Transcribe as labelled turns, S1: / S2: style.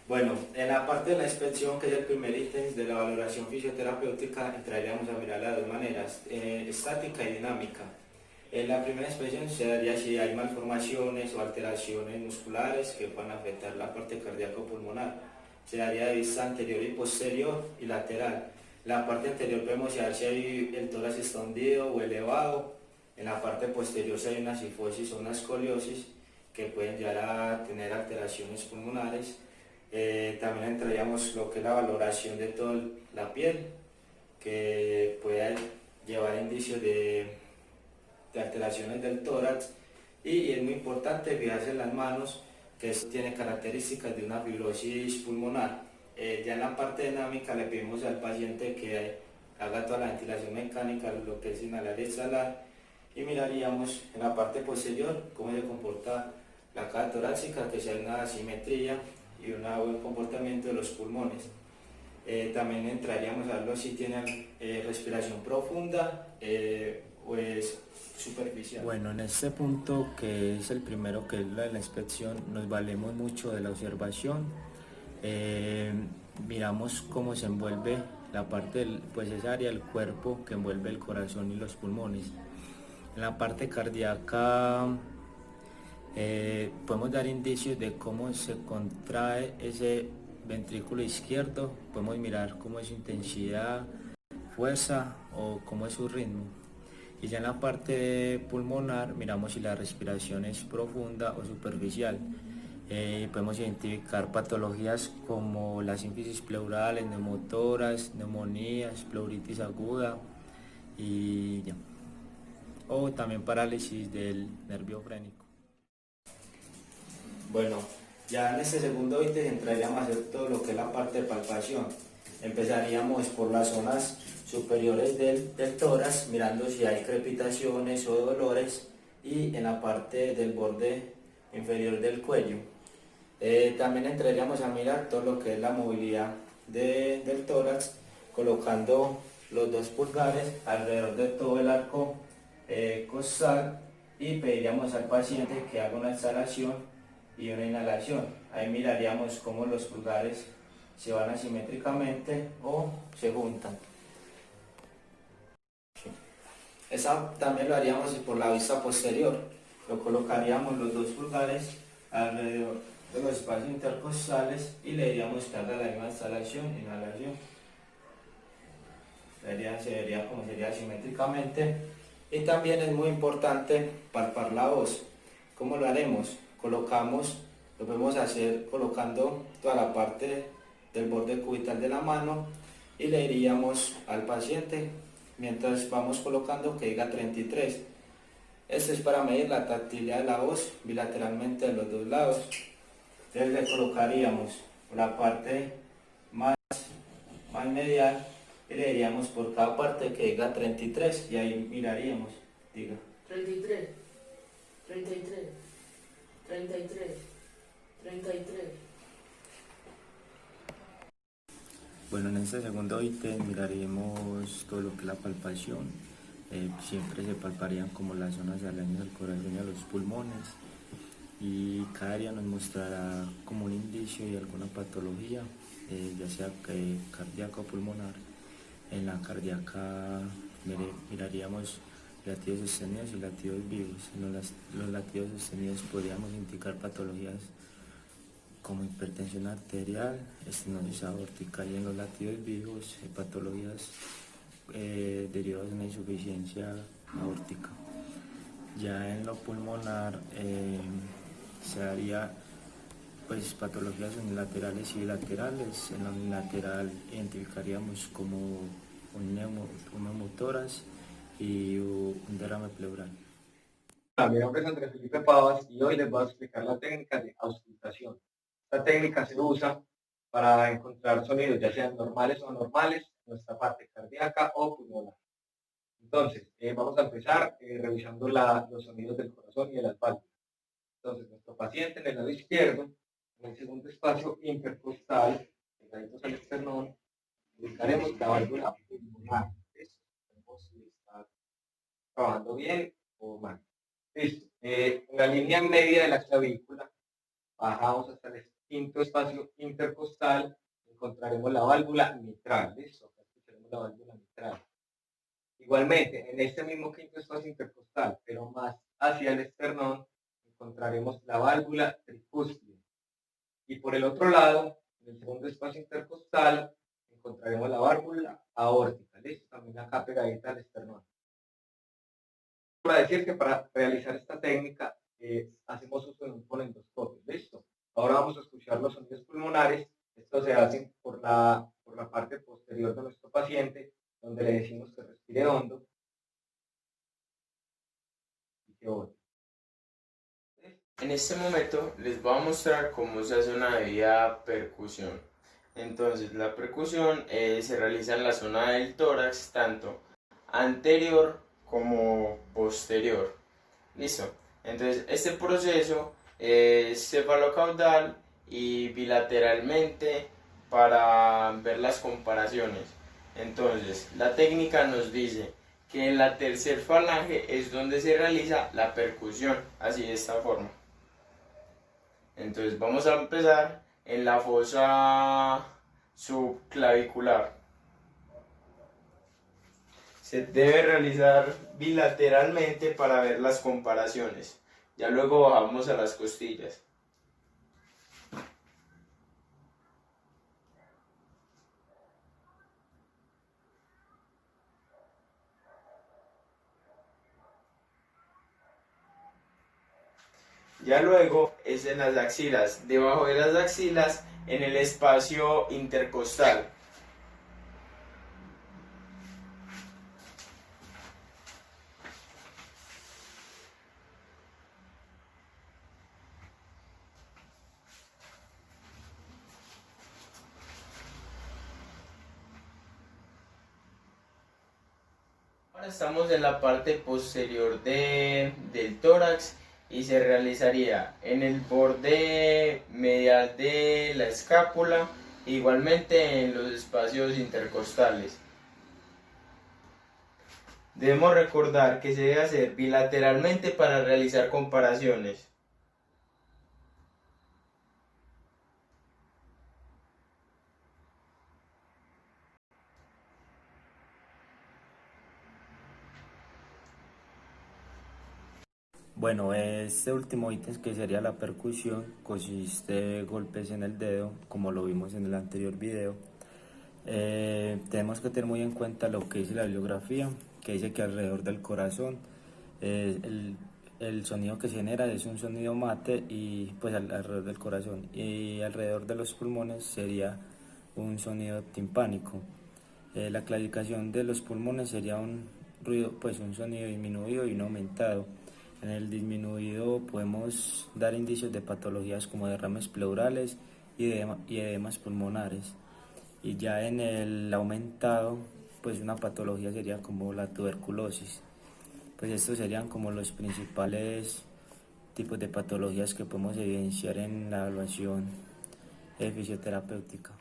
S1: Bueno, en la parte de la inspección, que es el primer ítem de la valoración fisioterapéutica, entraríamos a mirar las dos maneras, estática y dinámica. En la primera inspección se daría si hay malformaciones o alteraciones musculares que puedan afectar la parte cardíaco-pulmonar. Se daría de vista anterior y posterior y lateral. En la parte anterior podemos ver si el tórax está hundido o elevado. En la parte posterior si hay una cifosis o una escoliosis que pueden llegar a tener alteraciones pulmonares. También entraríamos lo que es la valoración de toda la piel, que puede llevar indicios de alteraciones del tórax, y es muy importante fijarse en las manos, que esto tiene características de una fibrosis pulmonar. Ya en la parte dinámica le pedimos al paciente que haga toda la ventilación mecánica, lo que es inhalar y exhalar, y miraríamos en la parte posterior cómo se comporta la caja torácica, que sea una asimetría y un buen comportamiento de los pulmones. También entraríamos a verlo si tienen respiración profunda o es superficial. Bueno, en este punto, que es el primero, que es la de la inspección, nos valemos mucho de la observación. Eh, Miramos cómo se envuelve la parte pues esa área del cuerpo que envuelve el corazón y los pulmones. En la parte cardíaca podemos dar indicios de cómo se contrae ese ventrículo izquierdo, podemos mirar cómo es su intensidad, fuerza o cómo es su ritmo. Y ya en la parte pulmonar miramos si la respiración es profunda o superficial. Podemos identificar patologías como las sínfisis pleurales, neumotoras, neumonías, pleuritis aguda y ya. O también parálisis del nervio frénico. Bueno, ya en este segundo ítem entraríamos a hacer todo lo que es la parte de palpación. Empezaríamos por las zonas superiores del tórax, mirando si hay crepitaciones o dolores, y en la parte del borde inferior del cuello. También entraríamos a mirar todo lo que es la movilidad del tórax, colocando los dos pulgares alrededor de todo el arco costal, y pediríamos al paciente que haga una exhalación y una inhalación. Ahí miraríamos cómo los pulgares se van asimétricamente o se juntan. Esa también lo haríamos por la vista posterior. Lo colocaríamos los dos pulgares alrededor de los espacios intercostales y le diríamos que haga la misma exhalación, inhalación. Se vería como sería asimétricamente. Y también es muy importante palpar la voz. ¿Cómo lo haremos? Lo podemos hacer colocando toda la parte del borde cubital de la mano, y le diríamos al paciente, mientras vamos colocando, que diga 33. Esto es para medir la tactilidad de la voz bilateralmente de los dos lados. Entonces le colocaríamos la parte más medial y le diríamos por cada parte que diga 33, y ahí miraríamos, diga
S2: 33, 33, 33, 33.
S1: Bueno, en este segundo ítem miraremos todo lo que es la palpación. Siempre se palparían como las zonas aledañas del corazón y a los pulmones, y cada área nos mostrará como un indicio de alguna patología, ya sea que cardíaco o pulmonar. En la cardíaca miraríamos latidos sostenidos y latidos vivos. En los latidos sostenidos podríamos indicar patologías como hipertensión arterial, estenosis aórtica, y en los latidos vivos patologías derivadas de una insuficiencia aórtica. Ya en lo pulmonar se daría pues patologías unilaterales y bilaterales. En la unilateral identificaríamos como un neumotórax y un derrame pleural.
S3: Hola, mi nombre es Andrés Felipe Pavas y hoy les voy a explicar la técnica de auscultación. Esta técnica se usa para encontrar sonidos, ya sean normales o anormales, en nuestra parte cardíaca o pulmonar. Entonces, vamos a empezar revisando los sonidos del corazón y de las válvulas. Entonces, nuestro paciente en el lado izquierdo, en el segundo espacio intercostal, pegaditos al esternón, ubicaremos la válvula pulmonar. Esto, vemos si está trabajando bien o mal. Listo. En la línea media de la clavícula bajamos hasta el quinto espacio intercostal, encontraremos la válvula mitral. Listo, acá escucharemos la válvula mitral. Igualmente, en este mismo quinto espacio intercostal, pero más hacia el esternón, encontraremos la válvula tricúspide. Y por el otro lado, en el segundo espacio intercostal, encontraremos la válvula aórtica. Listo, también acá pegadita al esternón. Para decir que para realizar esta técnica hacemos uso de un fonendoscopio. Listo. Ahora vamos a escuchar los sonidos pulmonares. Estos se hacen por la parte posterior de nuestro paciente, donde le decimos que respire hondo y que bote.
S4: En este momento les voy a mostrar cómo se hace una debida percusión. Entonces, la percusión se realiza en la zona del tórax, tanto anterior como posterior. Listo. Entonces, este proceso es cefalocaudal y bilateralmente para ver las comparaciones. Entonces, la técnica nos dice que en la tercer falange es donde se realiza la percusión, así de esta forma. Entonces vamos a empezar en la fosa subclavicular. Se debe realizar bilateralmente para ver las comparaciones. Ya luego bajamos a las costillas. Ya luego es en las axilas, debajo de las axilas, en el espacio intercostal. Ahora estamos en la parte posterior del tórax y se realizaría en el borde medial de la escápula, igualmente en los espacios intercostales. Debemos recordar que se debe hacer bilateralmente para realizar comparaciones.
S1: Bueno, este último ítem que sería la percusión consiste de golpes en el dedo, como lo vimos en el anterior video. Tenemos que tener muy en cuenta lo que dice la bibliografía, que dice que alrededor del corazón el sonido que se genera es un sonido mate y pues alrededor del corazón, y alrededor de los pulmones sería un sonido timpánico. La clasificación de los pulmones sería un ruido, pues un sonido disminuido y un aumentado. En el disminuido podemos dar indicios de patologías como derrames pleurales y edemas pulmonares. Y ya en el aumentado, pues una patología sería como la tuberculosis. Pues estos serían como los principales tipos de patologías que podemos evidenciar en la evaluación fisioterapéutica.